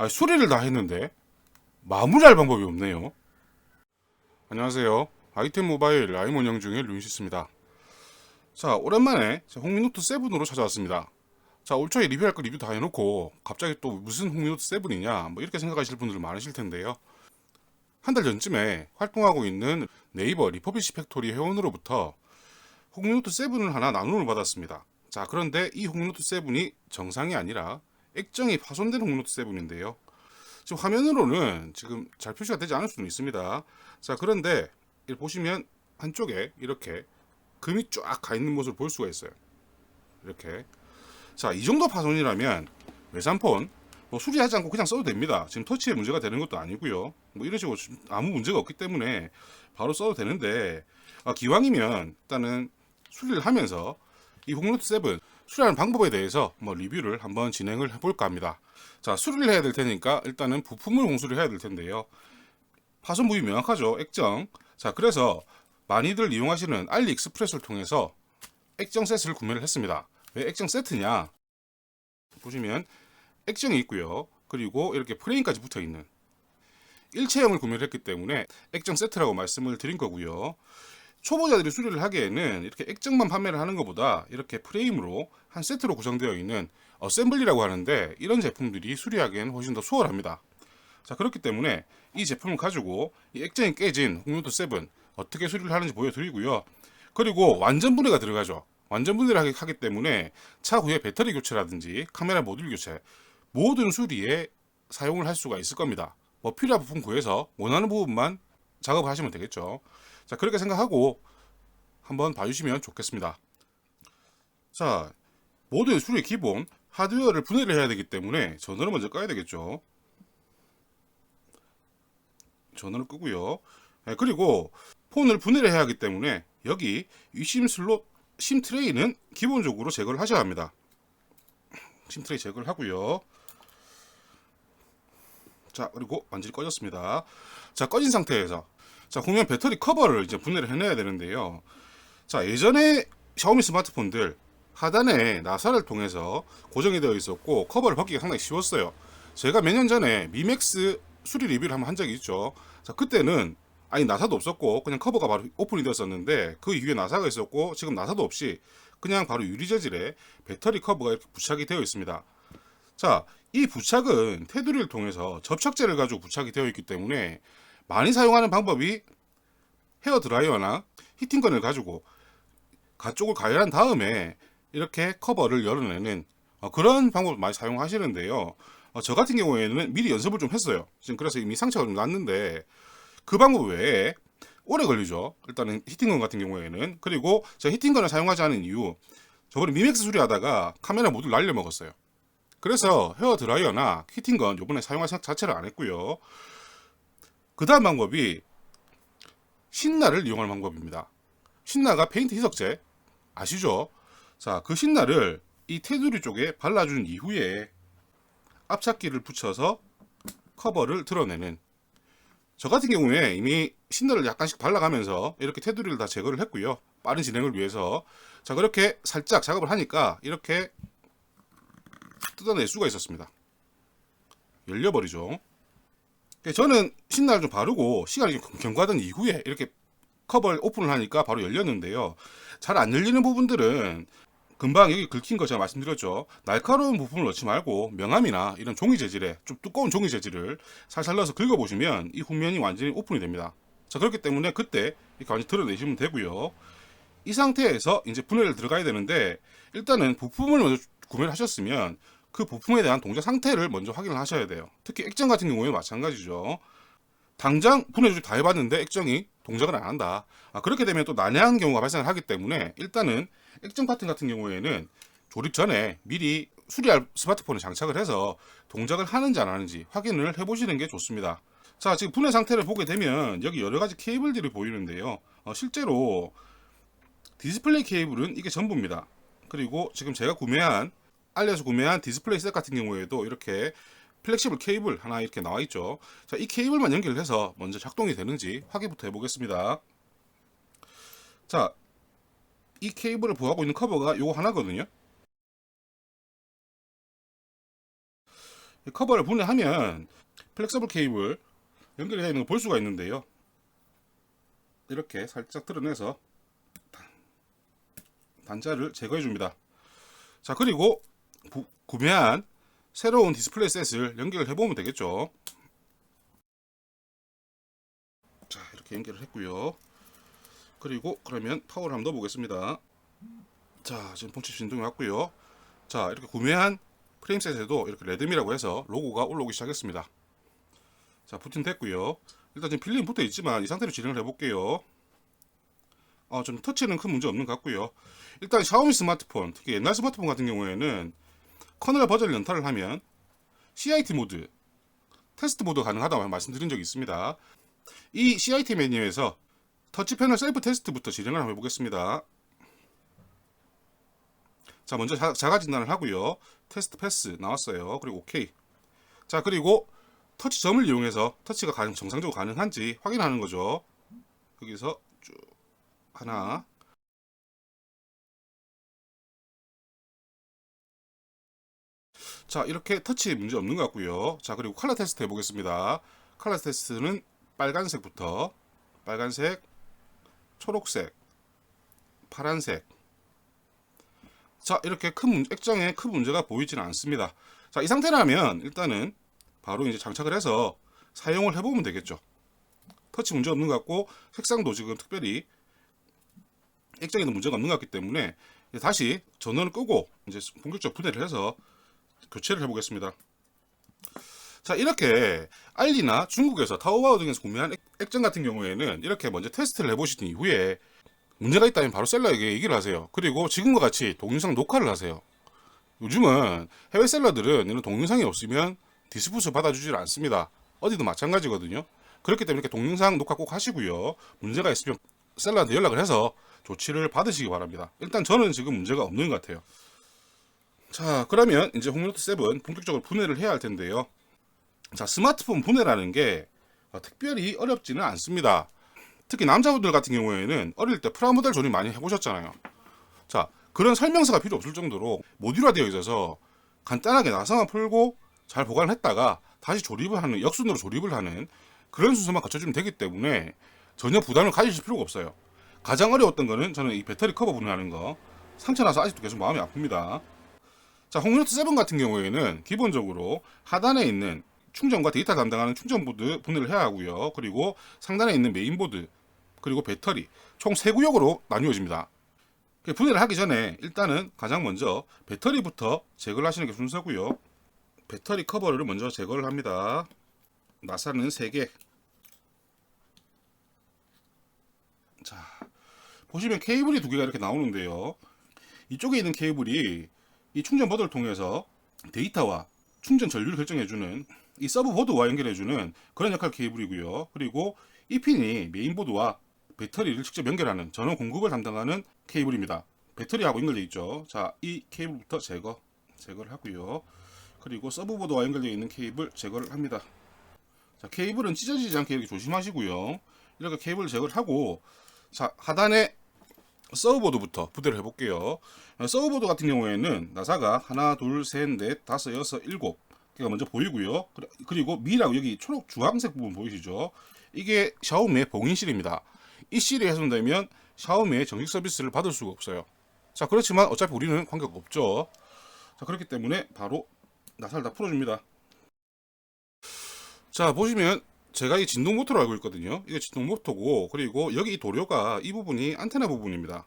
수리를 다 했는데 마무리할 방법이 없네요. 안녕하세요. 아이템 모바일 라임 운영 중의 루인시스입니다. 자, 오랜만에 홍미노트 7으로 찾아왔습니다. 자, 올 초에 리뷰할 거 리뷰 다 해놓고 갑자기 또 무슨 홍미노트 7이냐 뭐 이렇게 생각하실 분들 많으실 텐데요. 한 달 전쯤에 활동하고 있는 네이버 리퍼비시 팩토리 회원으로부터 홍미노트 7을 하나 나눔을 받았습니다. 자, 그런데 이 홍미노트 7이 정상이 아니라 액정이 파손된 홍미노트 7인데요. 지금 화면으로는 지금 잘 표시가 되지 않을 수는 있습니다. 자, 그런데 이렇게 보시면 한쪽에 이렇게 금이 쫙 가 있는 모습을 볼 수가 있어요. 이렇게. 자, 이 정도 파손이라면 외산폰 뭐 수리하지 않고 그냥 써도 됩니다. 지금 터치에 문제가 되는 것도 아니고요. 뭐 이런 식으로 아무 문제가 없기 때문에 바로 써도 되는데, 기왕이면 일단은 수리를 하면서 이 홍노트 7 수리하는 방법에 대해서 뭐 리뷰를 한번 진행을 해볼까 합니다. 자, 수리를 해야 될 테니까 일단은 부품을 홍수를 해야 될 텐데요. 파손 부위 명확하죠. 액정. 자, 그래서 많이들 이용하시는 알리익스프레스를 통해서 액정 세트를 구매를 했습니다. 왜 액정 세트냐? 보시면 액정이 있고요. 그리고 이렇게 프레임까지 붙어 있는 일체형을 구매를 했기 때문에 액정 세트라고 말씀을 드린 거고요. 초보자들이 수리를 하기에는 이렇게 액정만 판매를 하는 것보다 이렇게 프레임으로 한 세트로 구성되어 있는 어셈블리라고 하는데, 이런 제품들이 수리하기에는 훨씬 더 수월합니다. 자, 그렇기 때문에 이 제품을 가지고 이 액정이 깨진 홍노트 7 어떻게 수리를 하는지 보여드리고요. 그리고 완전 분해가 들어가죠. 완전 분해를 하기 때문에 차후에 배터리 교체라든지 카메라 모듈 교체 모든 수리에 사용을 할 수가 있을 겁니다. 뭐 필요한 부품 구해서 원하는 부분만 작업을 하시면 되겠죠. 자, 그렇게 생각하고 한번 봐주시면 좋겠습니다. 자, 모든 수리의 기본 하드웨어를 분해를 해야 되기 때문에 전원을 먼저 꺼야 되겠죠. 전원을 끄고요. 네, 그리고 폰을 분해를 해야 하기 때문에 여기 이 심 슬롯 심 트레이는 기본적으로 제거를 하셔야 합니다. 심 트레이 제거를 하고요. 자, 그리고 완전히 꺼졌습니다. 자, 꺼진 상태에서 자, 그러면 배터리 커버를 이제 분해를 해내야 되는데요. 자, 예전에 샤오미 스마트폰들 하단에 나사를 통해서 고정이 되어 있었고 커버를 벗기가 상당히 쉬웠어요. 제가 몇 년 전에 미맥스 수리 리뷰를 한번 한 적이 있죠. 자, 그때는 아니 나사도 없었고 그냥 커버가 바로 오픈이 되었었는데, 그 이후에 나사가 있었고 지금 나사도 없이 그냥 바로 유리 재질의 배터리 커버가 이렇게 부착이 되어 있습니다. 자, 이 부착은 테두리를 통해서 접착제를 가지고 부착이 되어 있기 때문에 많이 사용하는 방법이 헤어 드라이어나 히팅건을 가지고 가쪽을 가열한 다음에 이렇게 커버를 열어내는 그런 방법을 많이 사용하시는데요. 저 같은 경우에는 미리 연습을 좀 했어요. 지금 그래서 이미 상처가 좀 났는데, 그 방법 외에 오래 걸리죠. 일단은 히팅건 같은 경우에는. 그리고 제가 히팅건을 사용하지 않은 이유, 저번에 미맥스 수리하다가 카메라 모듈 날려 먹었어요. 그래서 헤어 드라이어나 히팅건 요번에 사용할 생각 자체를 안 했고요. 그 다음 방법이 신나를 이용하는 방법입니다. 신나가 페인트 희석제 아시죠? 자, 그 신나를 이 테두리 쪽에 발라준 이후에 앞착기를 붙여서 커버를 드러내는, 저 같은 경우에 이미 신나를 약간씩 발라가면서 이렇게 테두리를 다 제거를 했고요. 빠른 진행을 위해서. 자, 그렇게 살짝 작업을 하니까 이렇게 뜯어낼 수가 있었습니다. 열려버리죠. 저는 신나를 좀 바르고 시간이 좀 경과된 이후에 이렇게 커버를 오픈을 하니까 바로 열렸는데요. 잘 안 열리는 부분들은 금방 여기 긁힌 거 제가 말씀드렸죠. 날카로운 부품을 넣지 말고 명암이나 이런 종이 재질의 좀 두꺼운 종이 재질을 살살 넣어서 긁어보시면 이 후면이 완전히 오픈이 됩니다. 자, 그렇기 때문에 그때 이렇게 완전히 드러내시면 되고요. 이 상태에서 이제 분해를 들어가야 되는데, 일단은 부품을 먼저 구매를 하셨으면 그 부품에 대한 동작 상태를 먼저 확인을 하셔야 돼요. 특히 액정 같은 경우에 마찬가지죠. 당장 분해 조립 다 해봤는데 액정이 동작을 안 한다. 그렇게 되면 또 난해한 경우가 발생을 하기 때문에 일단은 액정 파트 같은 경우에는 조립 전에 미리 수리할 스마트폰에 장착을 해서 동작을 하는지 안 하는지 확인을 해보시는 게 좋습니다. 자, 지금 분해 상태를 보게 되면 여기 여러 가지 케이블들이 보이는데요. 실제로 디스플레이 케이블은 이게 전부입니다. 그리고 지금 제가 알리에서 구매한 디스플레이 셋 같은 경우에도 이렇게 플렉시블 케이블 하나 이렇게 나와 있죠. 자, 이 케이블만 연결해서 먼저 작동이 되는지 확인부터 해보겠습니다. 자, 이 케이블을 보호하고 있는 커버가 요거 하나거든요. 이 커버를 분해하면 플렉서블 케이블 연결되어 있는 걸 볼 수가 있는데요. 이렇게 살짝 드러내서 단자를 제거해 줍니다. 자, 그리고 구매한 새로운 디스플레이 셋을 연결해 보면 되겠죠. 자, 이렇게 연결을 했고요. 그리고 그러면 파워를 한번 넣어 보겠습니다. 자, 지금 본체 진동이 왔고요. 자, 이렇게 구매한 프레임셋에도 이렇게 레드미라고 해서 로고가 올라오기 시작했습니다. 자, 부팅됐고요. 일단 지금 필름 붙어 있지만 이 상태로 진행을 해볼게요. 좀 터치는 큰 문제 없는 것 같고요. 일단 샤오미 스마트폰, 특히 옛날 스마트폰 같은 경우에는 커널 버전 연타를 하면 CIT 모드, 테스트 모드 가능하다고 말씀드린 적이 있습니다. 이 CIT 메뉴에서 터치 패널 셀프 테스트부터 진행을 한번 해보겠습니다. 자, 먼저 자가 진단을 하고요. 테스트 패스 나왔어요. 그리고 OK. 자, 그리고 터치점을 이용해서 터치가 정상적으로 가능한지 확인하는 거죠. 여기서 쭉 하나, 자, 이렇게 터치 문제 없는 것 같고요. 자, 그리고 컬러 테스트 해보겠습니다. 컬러 테스트는 빨간색부터 빨간색, 초록색, 파란색. 자, 이렇게 액정에 큰 문제가 보이지는 않습니다. 자, 이 상태라면 일단은 바로 이제 장착을 해서 사용을 해보면 되겠죠. 터치 문제 없는 것 같고 색상도 지금 특별히 액정에도 문제가 없는 것 같기 때문에 다시 전원을 끄고 이제 본격적으로 분해를 해서 교체를 해보겠습니다. 자, 이렇게 알리나 중국에서 타오바오 등에서 구매한 액정 같은 경우에는 이렇게 먼저 테스트를 해보신 이후에 문제가 있다면 바로 셀러에게 얘기를 하세요. 그리고 지금과 같이 동영상 녹화를 하세요. 요즘은 해외 셀러들은 이런 동영상이 없으면 디스푸스 받아주질 않습니다. 어디도 마찬가지거든요. 그렇기 때문에 이렇게 동영상 녹화 꼭 하시고요. 문제가 있으면 셀러한테 연락을 해서 조치를 받으시기 바랍니다. 일단 저는 지금 문제가 없는 것 같아요. 자, 그러면 이제 홍미노트 7 본격적으로 분해를 해야 할 텐데요. 자, 스마트폰 분해라는 게 특별히 어렵지는 않습니다. 특히 남자분들 같은 경우에는 어릴 때 프라모델 조립 많이 해보셨잖아요. 자, 그런 설명서가 필요 없을 정도로 모듈화 되어 있어서 간단하게 나사만 풀고 잘 보관을 했다가 다시 조립을 하는, 역순으로 조립을 하는 그런 순서만 갖춰주면 되기 때문에 전혀 부담을 가지실 필요가 없어요. 가장 어려웠던 거는 저는 이 배터리 커버 분해하는 거. 상처 나서 아직도 계속 마음이 아픕니다. 자, 홍미노트 7 같은 경우에는 기본적으로 하단에 있는 충전과 데이터 담당하는 충전보드 분해를 해야 하고요. 그리고 상단에 있는 메인보드, 그리고 배터리 총 3구역으로 나뉘어집니다. 분해를 하기 전에 일단은 가장 먼저 배터리부터 제거를 하시는 게 순서고요. 배터리 커버를 먼저 제거를 합니다. 나사는 3개. 자, 보시면 케이블이 2개가 이렇게 나오는데요. 이쪽에 있는 케이블이 이 충전 보드를 통해서 데이터와 충전 전류를 결정해주는 이 서브보드와 연결해주는 그런 역할 케이블이고요. 그리고 이 핀이 메인보드와 배터리를 직접 연결하는 전원 공급을 담당하는 케이블입니다. 배터리하고 연결되어 있죠. 자, 이 케이블부터 제거를 하고요. 그리고 서브보드와 연결되어 있는 케이블 제거를 합니다. 자, 케이블은 찢어지지 않게 이렇게 조심하시고요. 이렇게 케이블 제거를 하고, 자, 하단에 서브보드부터 부대를 해볼게요. 서브보드 같은 경우에는 나사가 하나, 둘, 셋, 넷, 다섯, 여섯, 일곱 개가 먼저 보이고요. 그리고 미라고 여기 초록 주황색 부분 보이시죠? 이게 샤오미의 봉인실입니다. 이 실이 훼손되면 샤오미의 정식 서비스를 받을 수가 없어요. 자, 그렇지만 어차피 우리는 관계가 없죠. 자, 그렇기 때문에 바로 나사를 다 풀어줍니다. 자, 보시면 제가 이 진동 모터로 알고 있거든요. 이게 진동 모터고, 그리고 여기 이 도료가 이 부분이 안테나 부분입니다.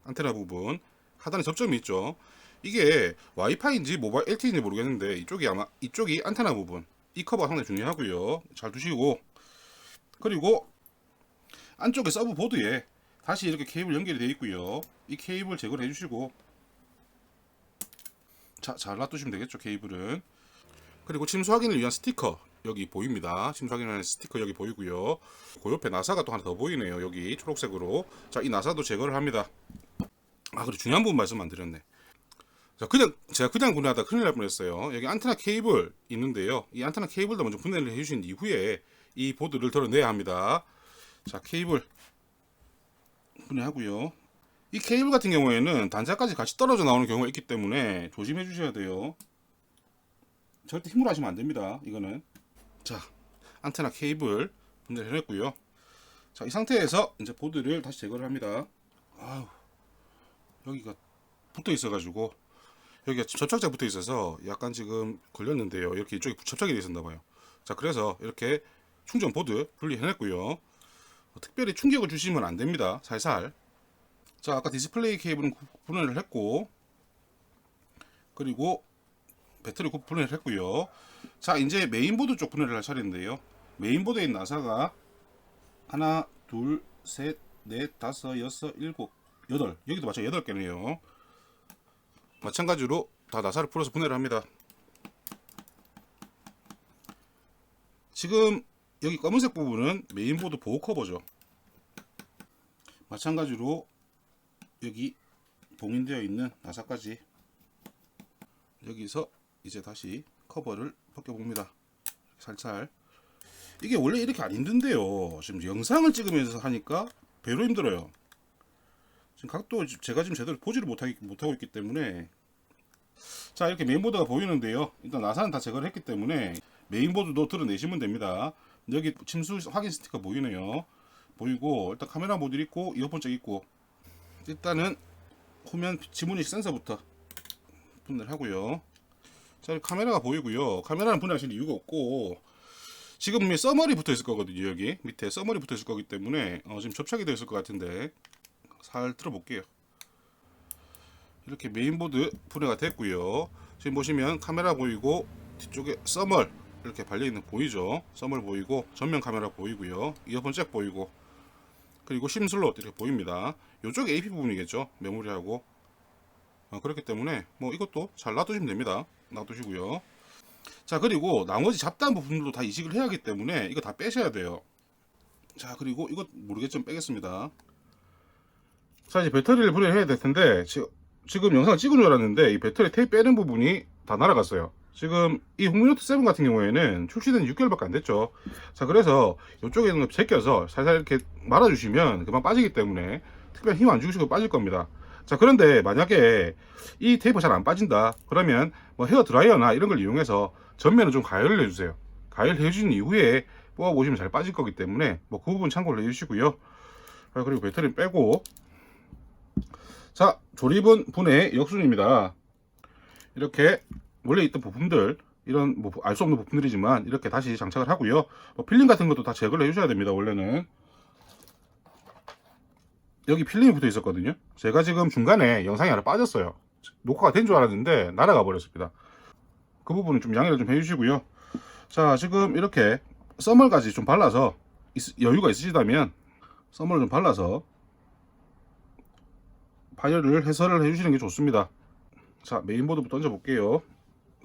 안테나 부분 하단에 접점이 있죠. 이게 와이파이인지 모바일 LTE인지 모르겠는데 이쪽이 안테나 부분, 이 커버가 상당히 중요하고요. 잘 두시고, 그리고 안쪽에 서브보드에 다시 이렇게 케이블 연결이 되어 있고요. 이 케이블 제거를 해주시고, 자, 잘 놔두시면 되겠죠, 케이블은. 그리고 침수 확인을 위한 스티커 여기 보입니다. 침수 확인을 위한 스티커 여기 보이고요. 그 옆에 나사가 또 하나 더 보이네요. 여기 초록색으로. 자, 이 나사도 제거를 합니다. 그리고 중요한 부분 말씀 안 드렸네. 자, 제가 그냥 분해하다 큰일 날 뻔했어요. 여기 안테나 케이블 있는데요. 이 안테나 케이블도 먼저 분해를 해주신 이후에 이 보드를 덜어내야 합니다. 자, 케이블 분해하고요. 이 케이블 같은 경우에는 단자까지 같이 떨어져 나오는 경우가 있기 때문에 조심해 주셔야 돼요. 절대 힘으로 하시면 안 됩니다. 이거는. 자, 안테나 케이블 분해를 해냈고요. 자, 이 상태에서 이제 보드를 다시 제거를 합니다. 아우, 여기가 붙어 있어가지고 여기가 접착제 붙어 있어서 약간 지금 걸렸는데요. 이렇게 이쪽에 접착이 되어 있었나 봐요. 자, 그래서 이렇게 충전 보드 분리해냈고요. 특별히 충격을 주시면 안 됩니다. 살살. 자, 아까 디스플레이 케이블은 분해를 했고, 그리고 배터리 분해를 했고요. 자, 이제 메인보드 쪽 분해를 할 차례인데요. 메인보드에 있는 나사가 하나, 둘, 셋, 넷, 다섯, 여섯, 일곱, 여덟. 여기도 마찬가지로 8개네요. 마찬가지로 다 나사를 풀어서 분해를 합니다. 지금 여기 검은색 부분은 메인보드 보호 커버죠. 마찬가지로 여기 봉인되어 있는 나사까지 여기서 이제 다시 커버를 벗겨봅니다. 살살. 이게 원래 이렇게 안 힘든데요. 지금 영상을 찍으면서 하니까 배로 힘들어요. 지금 각도 제가 지금 제대로 보지를 못하고 있기 때문에. 자, 이렇게 메인보드가 보이는데요. 일단 나사는 다 제거를 했기 때문에 메인보드도 드러내시면 됩니다. 여기 침수 확인 스티커 보이네요. 보이고, 일단 카메라 모듈 있고 이어폰 잭 있고, 일단은 후면 지문인식 센서부터 분해를 하고요. 자, 카메라가 보이고요. 카메라는 분해하실 이유가 없고, 지금 써머리 붙어 있을 거거든요. 여기 밑에 써머리 붙어 있을 거기 때문에 지금 접착이 되어 있을 것 같은데 살 틀어볼게요. 이렇게 메인보드 분해가 됐고요. 지금 보시면 카메라 보이고 뒤쪽에 써멀 이렇게 발려있는 보이죠. 써멀 보이고 전면 카메라 보이고요. 이어폰 잭 보이고, 그리고 심 슬롯 이렇게 보입니다. 이쪽에 AP 부분이겠죠. 메모리하고. 그렇기 때문에 뭐 이것도 잘 놔두시면 됩니다. 놔두시고요. 자, 그리고 나머지 잡다한 부분들도 다 이식을 해야 하기 때문에 이거 다 빼셔야 돼요. 자, 그리고 이거 모르겠지만 빼겠습니다. 자, 이제 배터리를 분해를 해야 될 텐데 지금 영상을 찍은 줄 알았는데 이 배터리 테이프 빼는 부분이 다 날아갔어요. 지금 이 홍미노트 7 같은 경우에는 출시된 6개월밖에 안 됐죠. 자, 그래서 이쪽에 있는 거 제껴서 살살 이렇게 말아주시면 금방 빠지기 때문에 특별히 힘 안 주시고 빠질 겁니다. 자, 그런데 만약에 이 테이프가 잘 안 빠진다 그러면 뭐 헤어 드라이어나 이런 걸 이용해서 전면을 좀 가열을 해주세요. 가열을 해주신 이후에 뽑아보시면 잘 빠질 거기 때문에 뭐 그 부분 참고를 해주시고요. 그리고 배터리는 빼고, 자, 조립은 분해 역순입니다. 이렇게 원래 있던 부품들, 이런 뭐 알 수 없는 부품들이지만 이렇게 다시 장착을 하고요. 필름 같은 것도 다 제거를 해주셔야 됩니다. 원래는 여기 필름이 붙어 있었거든요. 제가 지금 중간에 영상이 하나 빠졌어요. 녹화가 된 줄 알았는데 날아가 버렸습니다. 그 부분은 좀 양해를 좀 해주시고요. 자, 지금 이렇게 써멀까지 좀 발라서 여유가 있으시다면 써멀을 좀 발라서 파열을 해설을 해주시는 게 좋습니다. 자, 메인보드부터 얹어 볼게요.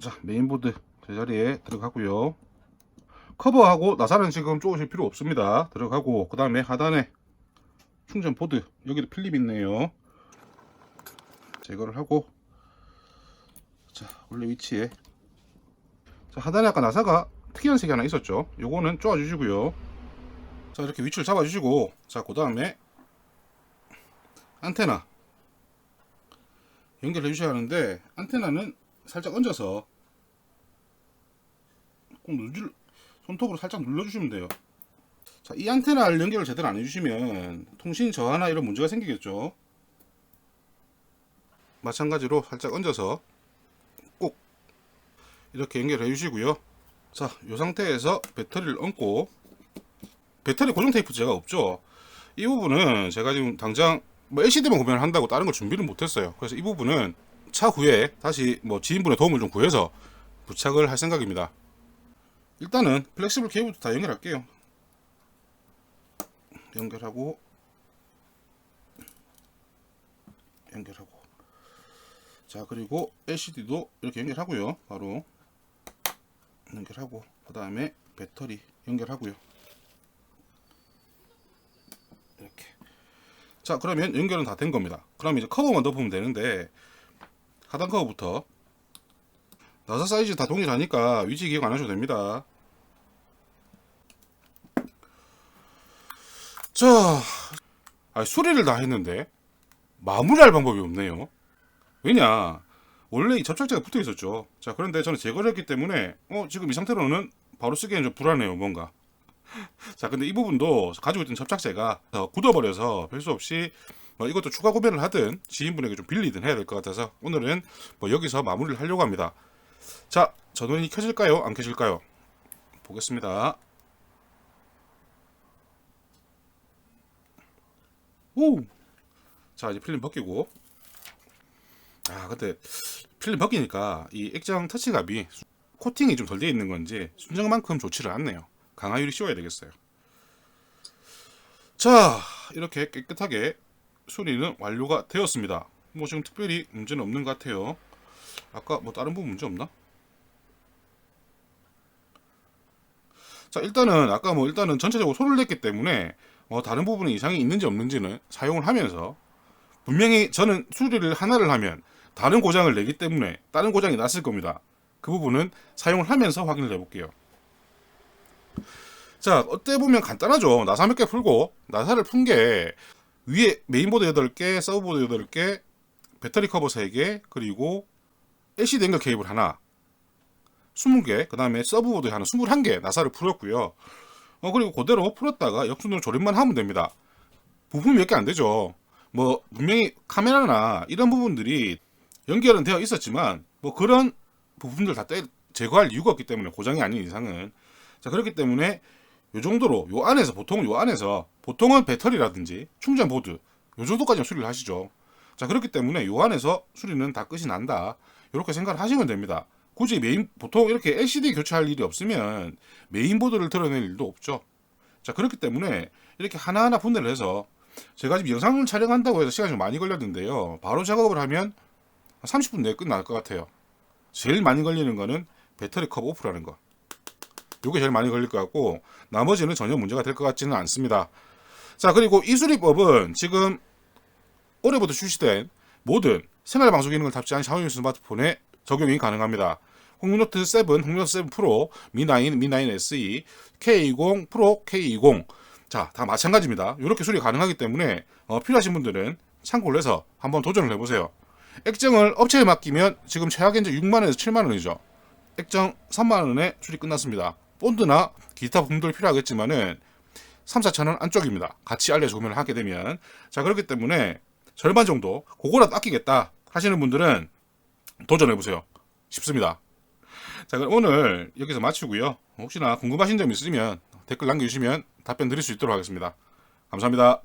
자, 메인보드 제자리에 들어가고요. 커버하고 나사는 지금 쪼으실 필요 없습니다. 들어가고, 그 다음에 하단에 충전 보드, 여기도 필립 있네요. 제거를 하고, 자, 원래 위치에. 자, 하단에 아까 나사가 특이한 색이 하나 있었죠. 요거는 쪼아 주시고요. 자, 이렇게 위치를 잡아 주시고, 자, 그 다음에 안테나 연결해 주셔야 하는데, 안테나는 살짝 얹어서 꼭 손톱으로 살짝 눌러주시면 돼요. 자, 이 안테나를 연결을 제대로 안 해주시면 통신 저하나 이런 문제가 생기겠죠. 마찬가지로 살짝 얹어서 꼭 이렇게 연결해 주시고요. 자, 이 상태에서 배터리를 얹고, 배터리 고정 테이프 제가 없죠. 이 부분은 제가 지금 당장 뭐 LCD만 구매를 한다고 다른 걸 준비를 못했어요. 그래서 이 부분은 차후에 다시 뭐 지인분의 도움을 좀 구해서 부착을 할 생각입니다. 일단은 플렉시블 케이블도 다 연결할게요. 연결하고, 자, 그리고 LCD도 이렇게 연결하고요. 바로 연결하고, 그 다음에 배터리 연결하고요. 이렇게. 자, 그러면 연결은 다 된 겁니다. 그럼 이제 커버만 덮으면 되는데, 하단 커버부터. 나사 사이즈 다 동일하니까 위치 기억 안 하셔도 됩니다. 자, 수리를 다 했는데 마무리할 방법이 없네요. 왜냐, 원래 이 접착제가 붙어 있었죠. 자, 그런데 저는 제거를 했기 때문에 지금 이 상태로는 바로 쓰기에는 좀 불안해요, 뭔가. 자, 근데 이 부분도 가지고 있던 접착제가 굳어버려서 별 수 없이 이것도 추가 구매를 하든 지인분에게 좀 빌리든 해야 될 것 같아서 오늘은 여기서 마무리를 하려고 합니다. 자, 전원이 켜질까요? 안 켜질까요? 보겠습니다. 오! 자, 이제 필름 벗기고. 근데 필름 벗기니까 이 액정 터치감이 코팅이 좀 덜 되어 있는 건지 순정만큼 좋지를 않네요. 강화유리 씌워야 되겠어요. 자, 이렇게 깨끗하게 수리는 완료가 되었습니다. 지금 특별히 문제는 없는 것 같아요. 아까 다른 부분 문제 없나? 자, 일단은 아까 일단은 전체적으로 소를 냈기 때문에 다른 부분에 이상이 있는지 없는지는 사용을 하면서, 분명히 저는 수리를 하나를 하면 다른 고장을 내기 때문에 다른 고장이 났을 겁니다. 그 부분은 사용을 하면서 확인을 해볼게요. 자, 어때 보면 간단하죠. 나사 몇 개 풀고, 나사를 푼 게 위에 메인보드 8개, 서브보드 8개, 배터리 커버 3개, 그리고 LCD 연결 케이블 하나, 20개, 그 다음에 서브보드 하나 21개 나사를 풀었고요. 그리고 그대로 풀었다가 역순으로 조립만 하면 됩니다. 부품이 몇 개 안 되죠. 분명히 카메라나 이런 부분들이 연결은 되어 있었지만 그런 부분들 다 제거할 이유가 없기 때문에, 고장이 아닌 이상은. 자, 그렇기 때문에 요 정도로 보통은 배터리라든지 충전 보드 요 정도까지는 수리를 하시죠. 자, 그렇기 때문에 요 안에서 수리는 다 끝이 난다, 이렇게 생각을 하시면 됩니다. 굳이 보통 이렇게 LCD 교체할 일이 없으면 메인보드를 드러낼 일도 없죠. 자, 그렇기 때문에 이렇게 하나하나 분해를 해서, 제가 지금 영상을 촬영한다고 해서 시간이 좀 많이 걸렸는데요, 바로 작업을 하면 30분 내에 끝날 것 같아요. 제일 많이 걸리는 거는 배터리 컵 오프라는 거, 요게 제일 많이 걸릴 것 같고, 나머지는 전혀 문제가 될 것 같지는 않습니다. 자, 그리고 이 수리법은 지금 올해부터 출시된 모든 생활방송 기능을 탑재한 샤오미 스마트폰에 적용이 가능합니다. 홍노트 7, 홍노트 7 프로, Mi9, Mi9 SE, K20 프로, K20. 자, 다 마찬가지입니다. 이렇게 수리 가능하기 때문에 필요하신 분들은 참고를 해서 한번 도전을 해보세요. 액정을 업체에 맡기면 지금 최하겐저 6만원에서 7만원이죠. 액정 3만원에 수리 끝났습니다. 본드나 기타 부품들 필요하겠지만은 3, 4천원 안쪽입니다. 같이 알려서 구매를 하게 되면. 자, 그렇기 때문에 절반 정도 그거라도 아끼겠다 하시는 분들은 도전해보세요. 쉽습니다. 자, 그럼 오늘 여기서 마치고요. 혹시나 궁금하신 점 있으시면 댓글 남겨주시면 답변 드릴 수 있도록 하겠습니다. 감사합니다.